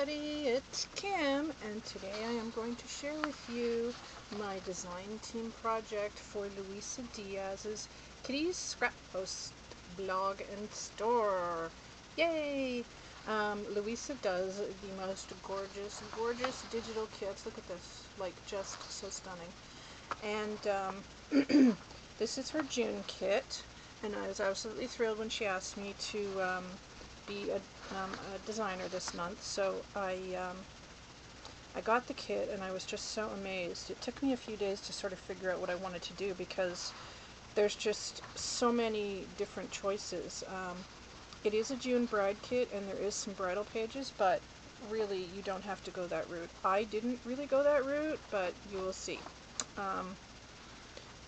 everybody, it's Kim, and today I am going to share with you my design team project for Luisa Diaz's Kitty's Scrap Post blog and store. Yay! Luisa does the most gorgeous digital kits. Look at this, like just so stunning. And this is her June kit, and I was absolutely thrilled when she asked me to be a designer this month. So I got the kit and I was just so amazed. It took me a few days to sort of figure out what I wanted to do because there's just so many different choices. It is a June bride kit and there is some bridal pages, but really you don't have to go that route. I didn't really go that route, but you will see.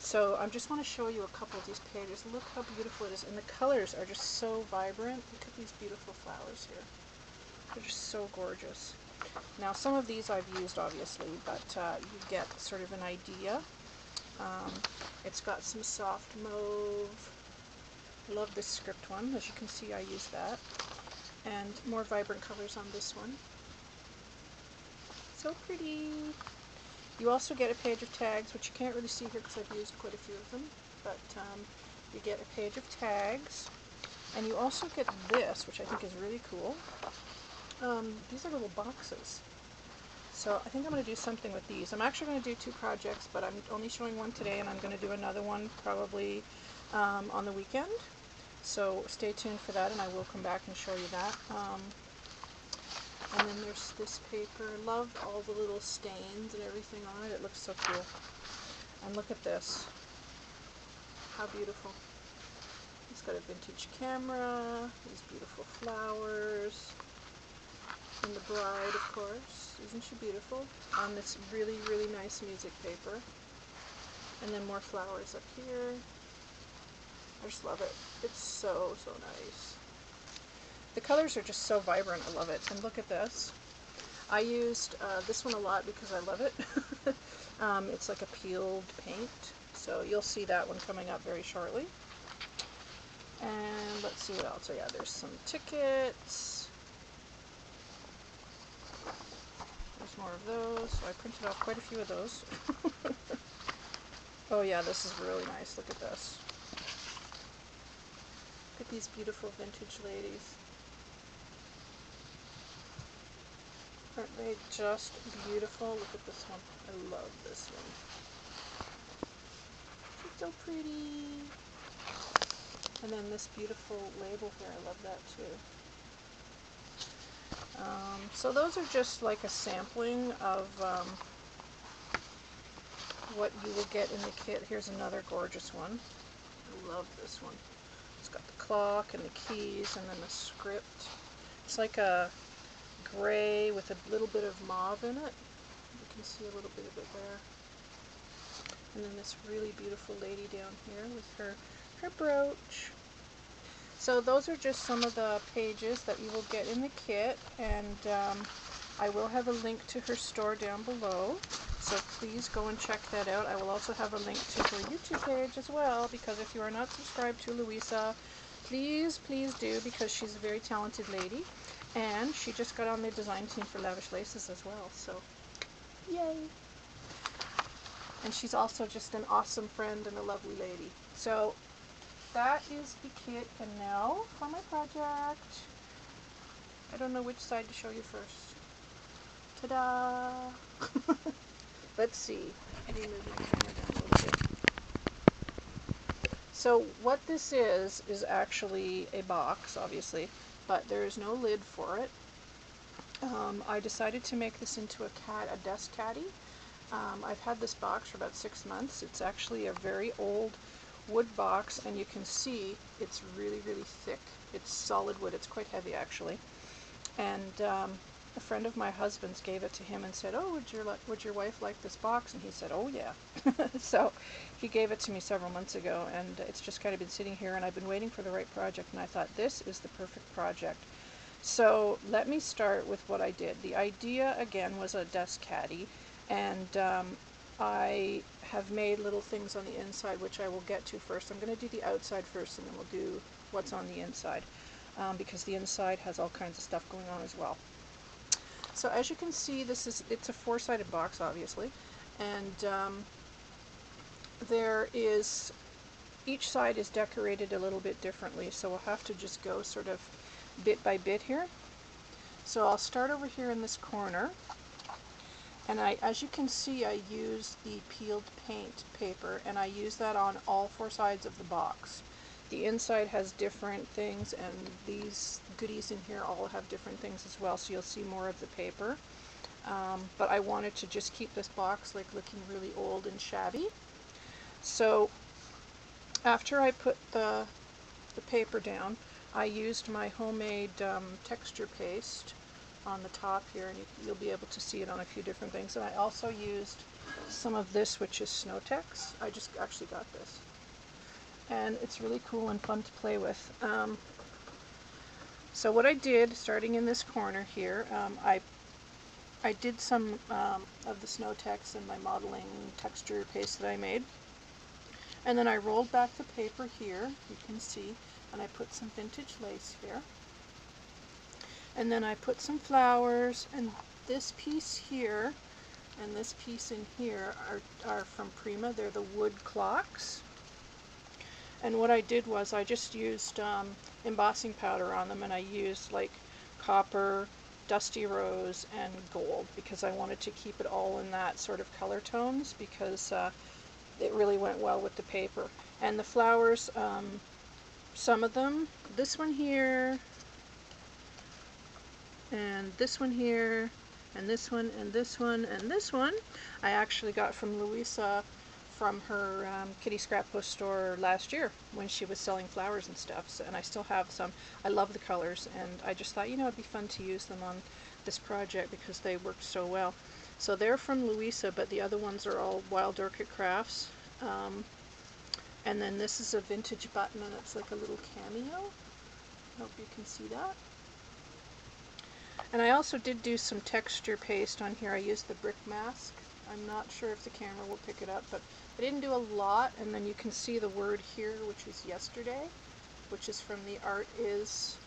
So I just want to show you a couple of these pages. Look how beautiful it is, and the colors are just so vibrant. Look at these beautiful flowers here. They're just so gorgeous. Now some of these I've used obviously, but you get sort of an idea. It's got some soft mauve. Love this script one. As you can see, I used that. And more vibrant colors on this one. So pretty. You also get a page of tags, which you can't really see here because I've used quite a few of them, but you get a page of tags, and you also get this, which I think is really cool. These are little boxes. So I think I'm going to do something with these. I'm actually going to do two projects, but I'm only showing one today, and I'm going to do another one probably on the weekend. So stay tuned for that, and I will come back and show you that. And then there's this paper. I loved all the little stains and everything on it. It looks so cool. And look at this. How beautiful. It's got a vintage camera, these beautiful flowers, and the bride, of course. Isn't she beautiful? On this really, really nice music paper. And then more flowers up here. I just love it. It's so, so nice. The colors are just so vibrant. I love it. And look at this. I used this one a lot because I love it. It's like a peeled paint. So you'll see that one coming up very shortly. And let's see what else. So yeah, there's some tickets. There's more of those. So I printed off quite a few of those. Oh yeah, this is really nice. Look at this. Look at these beautiful vintage ladies. Aren't they just beautiful? Look at this one. I love this one. She's so pretty. And then this beautiful label here. I love that too. So those are just like a sampling of what you will get in the kit. Here's another gorgeous one. I love this one. It's got the clock and the keys and then the script. It's like a gray with a little bit of mauve in it. You can see a little bit of it there. And then this really beautiful lady down here with her brooch. So those are just some of the pages that you will get in the kit, and I will have a link to her store down below, so please go and check that out. I will also have a link to her YouTube page as well, because if you are not subscribed to Luisa, please do, because she's a very talented lady. And she just got on the design team for Lavish Laces as well, so yay! And she's also just an awesome friend and a lovely lady. So that is the kit, and now for my project. I don't know which side to show you first. Ta-da! Let's see. Let me move my camera down a little bit. So what this is actually a box, obviously, but there is no lid for it. I decided to make this into a desk caddy. I've had this box for about 6 months. It's actually a very old wood box, and you can see it's really, really thick. It's solid wood. It's quite heavy actually. And a friend of my husband's gave it to him and said, "Oh, would your wife like this box?" And he said, "Oh yeah." So he gave it to me several months ago, and it's just kind of been sitting here, and I've been waiting for the right project, and I thought this is the perfect project. So let me start with what I did. The idea again was a desk caddy, and I have made little things on the inside, which I will get to first. I'm going to do the outside first, and then we'll do what's on the inside, because the inside has all kinds of stuff going on as well. So as you can see, it's a four-sided box, obviously, and there is, each side is decorated a little bit differently, so we'll have to just go sort of bit by bit here. So I'll start over here in this corner, and as you can see, I use the peeled paint paper, and I use that on all four sides of the box. The inside has different things, and these goodies in here all have different things as well, so you'll see more of the paper. But I wanted to just keep this box like looking really old and shabby. So after I put the paper down, I used my homemade texture paste on the top here, and you'll be able to see it on a few different things. And I also used some of this, which is Snowtex. I just actually got this, and it's really cool and fun to play with. So what I did, starting in this corner here, I did some of the Snowtex in my modeling texture paste that I made, and then I rolled back the paper here, you can see, and I put some vintage lace here. And then I put some flowers, and this piece here and this piece in here are from Prima. They're the wood clocks. And what I did was I just used embossing powder on them, and I used like copper, dusty rose, and gold, because I wanted to keep it all in that sort of color tones, because it really went well with the paper. And the flowers, some of them, this one here, and this one here, and this one, and this one, and this one, I actually got from Louisa from her kitty scrapbook store last year when she was selling flowers and stuff. So, and I still have some. I love the colors, and I just thought, you know, it'd be fun to use them on this project because they worked so well. So they're from Louisa, but the other ones are all Wild Orchid Crafts. And then this is a vintage button, and it's like a little cameo. Hope you can see that. And I also did do some texture paste on here. I used the brick mask. I'm not sure if the camera will pick it up, but I didn't do a lot. And then you can see the word here, which is yesterday, which is from the Art Is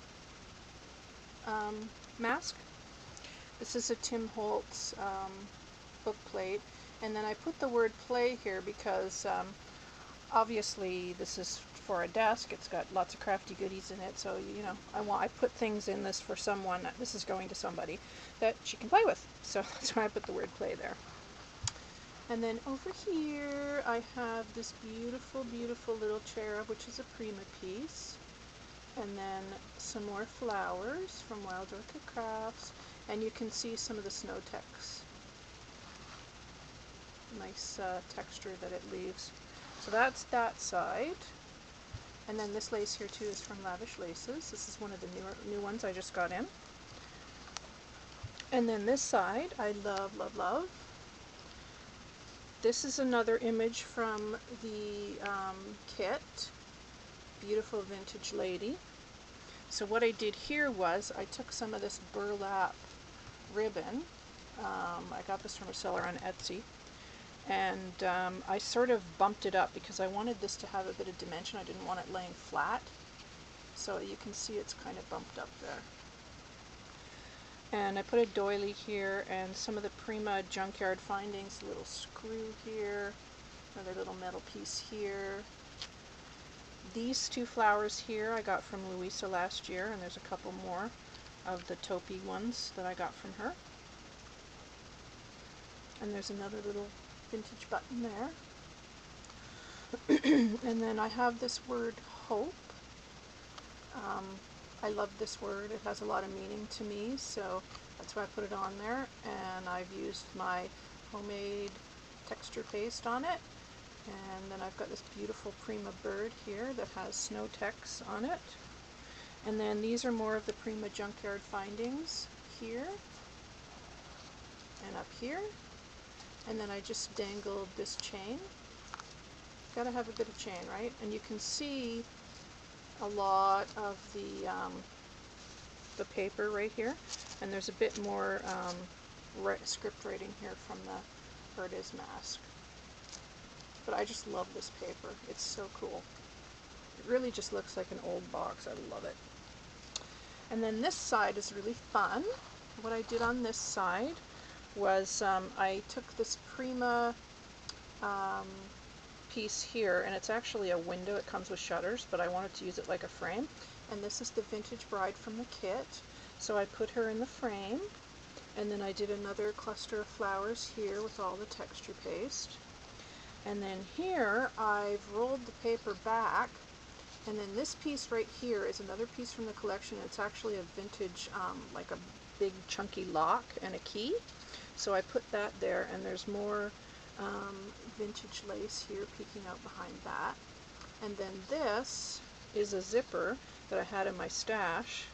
mask. This is a Tim Holtz book plate. And then I put the word play here because obviously this is for a desk. It's got lots of crafty goodies in it, so you know, I put things in this for someone. This is going to somebody that she can play with, so that's why I put the word play there. And then over here I have this beautiful, beautiful little cherub, which is a Prima piece, and then some more flowers from Wild Orchid Crafts, and you can see some of the Snowtex. Nice texture that it leaves. So that's that side. And then this lace here too is from Lavish Laces. This is one of the new ones I just got in. And then this side, I love, love, love. This is another image from the kit. Beautiful vintage lady. So what I did here was I took some of this burlap ribbon. I got this from a seller on Etsy. And I sort of bumped it up because I wanted this to have a bit of dimension. I didn't want it laying flat. So you can see it's kind of bumped up there. And I put a doily here and some of the Prima Junkyard Findings, a little screw here, another little metal piece here. These two flowers here I got from Louisa last year, and there's a couple more of the taupey ones that I got from her. And there's another little vintage button there. And then I have this word hope. I love this word. It has a lot of meaning to me, so that's why I put it on there. And I've used my homemade texture paste on it. And then I've got this beautiful Prima bird here that has Snowtex on it. And then these are more of the Prima Junkyard Findings here and up here. And then I just dangled this chain. Gotta have a bit of chain, right? And you can see a lot of the paper right here. And there's a bit more script writing here from the Art Is mask. But I just love this paper. It's so cool. It really just looks like an old box. I love it. And then this side is really fun. what I did on this side was I took this Prima piece here, and it's actually a window. It comes with shutters, but I wanted to use it like a frame. And this is the Vintage Bride from the kit. So I put her in the frame, and then I did another cluster of flowers here with all the texture paste. And then here I've rolled the paper back, and then this piece right here is another piece from the collection. It's actually a vintage, like a big chunky lock and a key. So I put that there, and there's more vintage lace here peeking out behind that. And then this is a zipper that I had in my stash,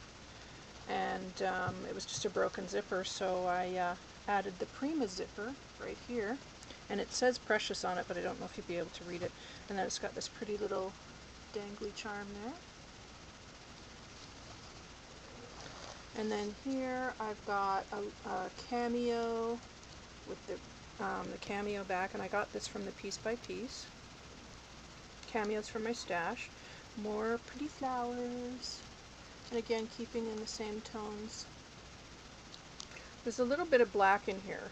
and it was just a broken zipper, so I added the Prima zipper right here, and it says Precious on it, but I don't know if you'd be able to read it. And then it's got this pretty little dangly charm there. And then here I've got a cameo with the cameo back, and I got this from the Piece by Piece. Cameos from my stash. More pretty flowers, and again keeping in the same tones. There's a little bit of black in here,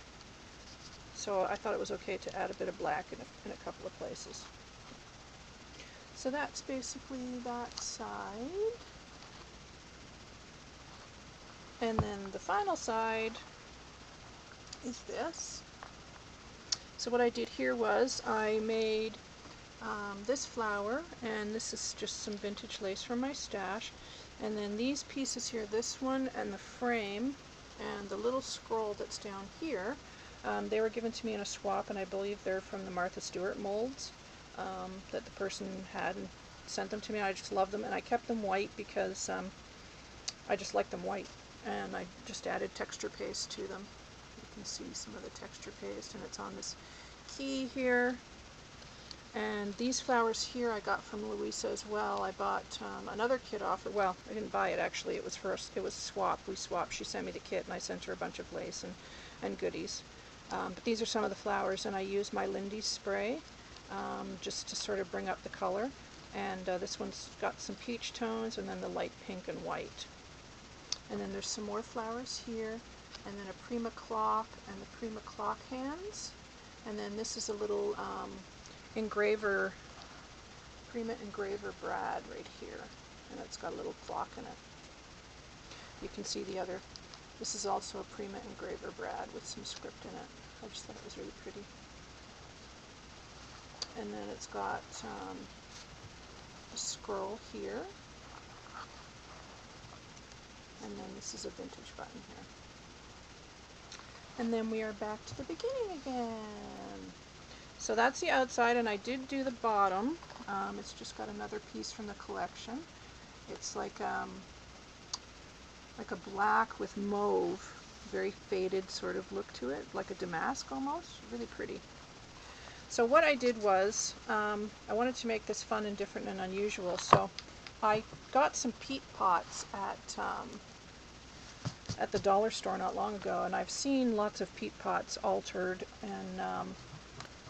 so I thought it was okay to add a bit of black in a couple of places. So that's basically that side. And then the final side is this. So what I did here was I made this flower, and this is just some vintage lace from my stash. And then these pieces here, this one and the frame and the little scroll that's down here, they were given to me in a swap, and I believe they're from the Martha Stewart molds that the person had and sent them to me. I just love them, and I kept them white because I just like them white, and I just added texture paste to them. You can see some of the texture paste, and it's on this key here. And these flowers here I got from Louisa as well. I bought another kit off her. Well, I didn't buy it actually. It was it was a swap. We swapped. She sent me the kit, and I sent her a bunch of lace and goodies. But these are some of the flowers, and I used my Lindy's spray just to sort of bring up the color. And this one's got some peach tones, and then the light pink and white. And then there's some more flowers here, and then a Prima clock and the Prima clock hands. And then this is a little engraver, Prima engraver brad right here, and it's got a little clock in it. You can see the other. This is also a Prima engraver brad with some script in it. I just thought it was really pretty. And then it's got a scroll here, and then this is a vintage button here. And then we are back to the beginning again. So that's the outside, and I did do the bottom. It's just got another piece from the collection. It's like a black with mauve, very faded sort of look to it, like a damask almost. Really pretty. So what I did was, I wanted to make this fun and different and unusual, so I got some peat pots at the dollar store not long ago, and I've seen lots of peat pots altered and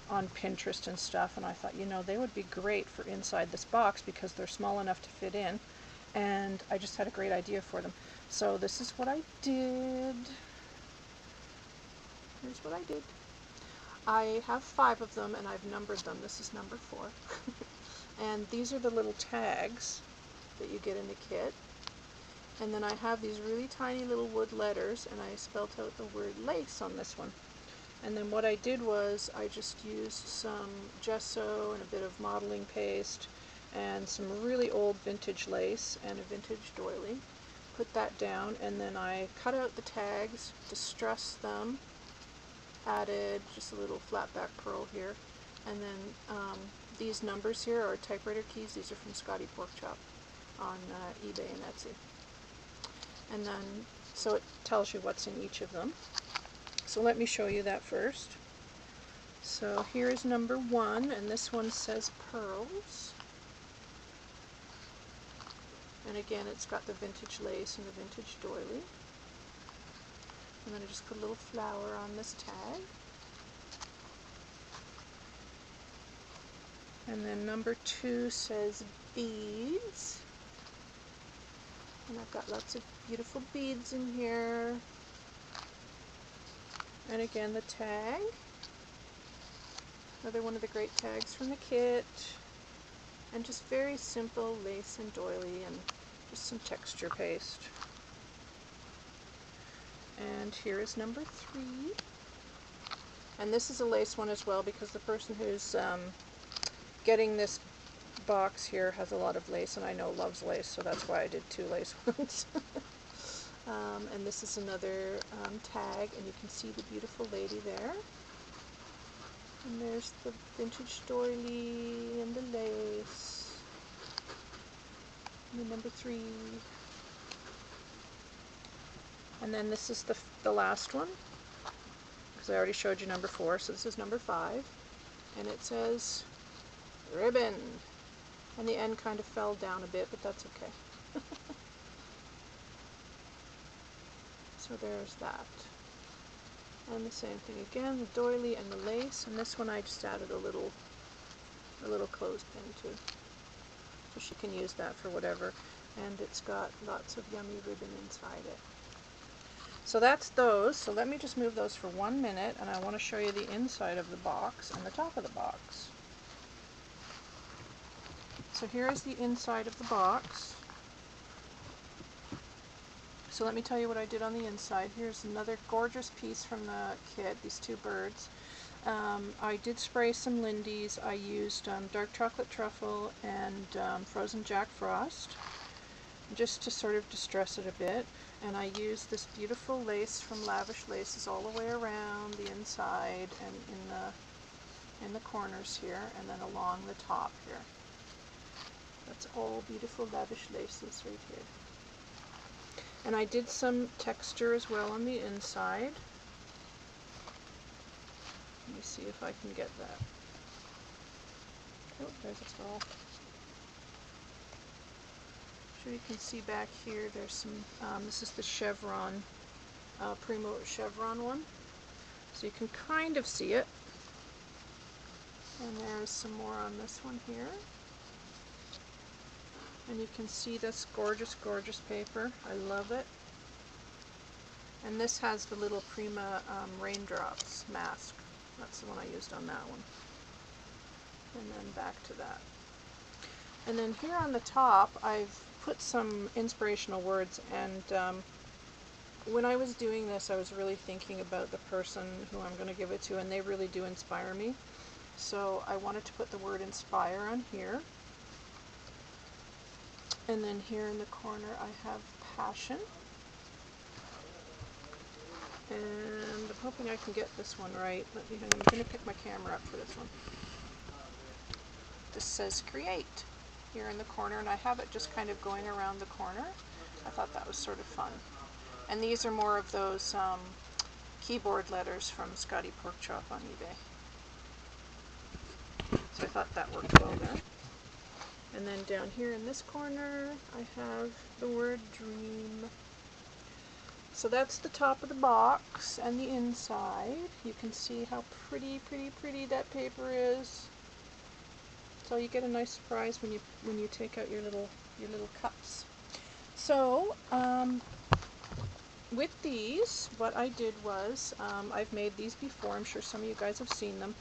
on Pinterest and stuff, and I thought, you know, they would be great for inside this box because they're small enough to fit in, and I just had a great idea for them. So this is what I did. Here's what I did. I have 5 of them, and I've numbered them. This is number 4. And these are the little tags that you get in the kit. And then I have these really tiny little wood letters, and I spelled out the word lace on this one. And then what I did was I just used some gesso and a bit of modeling paste and some really old vintage lace and a vintage doily. Put that down, and then I cut out the tags, distressed them, added just a little flat back pearl here, and then these numbers here are typewriter keys. These are from Scotty Porkchop on eBay and Etsy. And then, so it tells you what's in each of them. So let me show you that first. So here's number 1, and this one says pearls. And again, it's got the vintage lace and the vintage doily. And then I just put a little flower on this tag. And then number 2 says beads. And I've got lots of beautiful beads in here. And again, the tag. Another one of the great tags from the kit. And just very simple lace and doily and just some texture paste. And here is number 3. And this is a lace one as well, because the person who's getting this box here has a lot of lace, and I know loves lace, so that's why I did 2 lace ones. And this is another tag, and you can see the beautiful lady there. And there's the vintage doily and the lace. And the number 3. And then this is the last one, because I already showed you number 4, so this is number 5. And it says ribbon. And the end kind of fell down a bit, but that's okay. So there's that. And the same thing again, the doily and the lace. And this one I just added a little clothespin too. So she can use that for whatever. And it's got lots of yummy ribbon inside it. So that's those. So let me just move those for 1 minute, and I want to show you the inside of the box and the top of the box. So here is the inside of the box. So let me tell you what I did on the inside. Here's another gorgeous piece from the kit, these 2 birds. I did spray some Lindy's. I used dark chocolate truffle and frozen Jack Frost, just to sort of distress it a bit. And I used this beautiful lace from Lavish Laces all the way around the inside and in the corners here, and then along the top here. That's all beautiful Lavish Laces right here. And I did some texture as well on the inside. Let me see if I can get that. Oh, there's a ball. Sure you can see back here, there's some, this is the chevron, Primo chevron one. So you can kind of see it. And there's some more on this one here. And you can see this gorgeous, gorgeous paper. I love it. And this has the little Prima raindrops mask. That's the one I used on that one. And then back to that. And then here on the top, I've put some inspirational words. And when I was doing this, I was really thinking about the person who I'm going to give it to, and they really do inspire me. So I wanted to put the word inspire on here. And then here in the corner I have passion. And I'm hoping I can get this one right. I'm going to pick my camera up for this one. This says create here in the corner, and I have it just kind of going around the corner. I thought that was sort of fun. And these are more of those keyboard letters from Scotty Porkchop on eBay. So I thought that worked well there. And then down here in this corner, I have the word dream. So that's the top of the box and the inside. You can see how pretty, pretty, pretty that paper is. So you get a nice surprise when you take out your little cups. So with these, what I did was I've made these before. I'm sure some of you guys have seen them.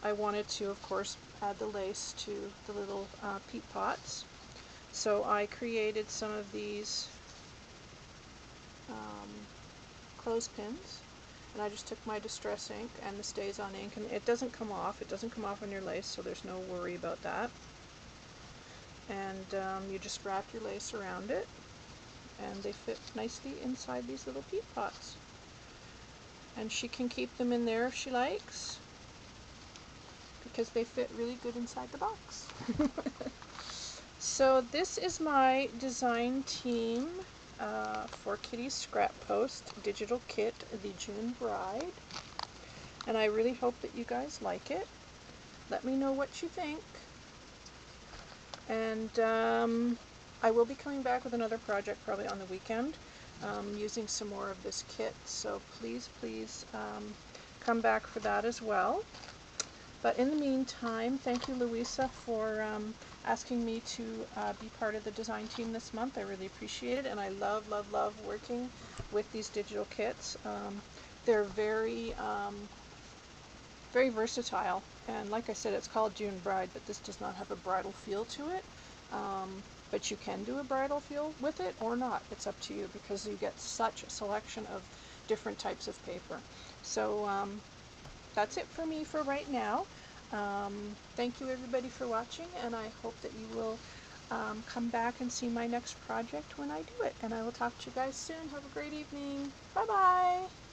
I wanted to, of course, add the lace to the little peat pots. So I created some of these clothespins, and I just took my distress ink and the Stays On ink, and it doesn't come off. It doesn't come off on your lace, so there's no worry about that. And you just wrap your lace around it, and they fit nicely inside these little peat pots. And she can keep them in there if she likes, because they fit really good inside the box. So this is my design team for Kitty's Scrap Post digital kit, the June Bride. And I really hope that you guys like it. Let me know what you think. And I will be coming back with another project probably on the weekend, using some more of this kit. So please, please come back for that as well. But in the meantime, thank you, Louisa, for asking me to be part of the design team this month. I really appreciate it, and I love, love, love working with these digital kits. They're very, very versatile, and like I said, it's called June Bride, but this does not have a bridal feel to it. But you can do a bridal feel with it or not. It's up to you, because you get such a selection of different types of paper. So that's it for me for right now. Thank you everybody for watching, and I hope that you will come back and see my next project when I do it. And I will talk to you guys soon. Have a great evening. Bye bye.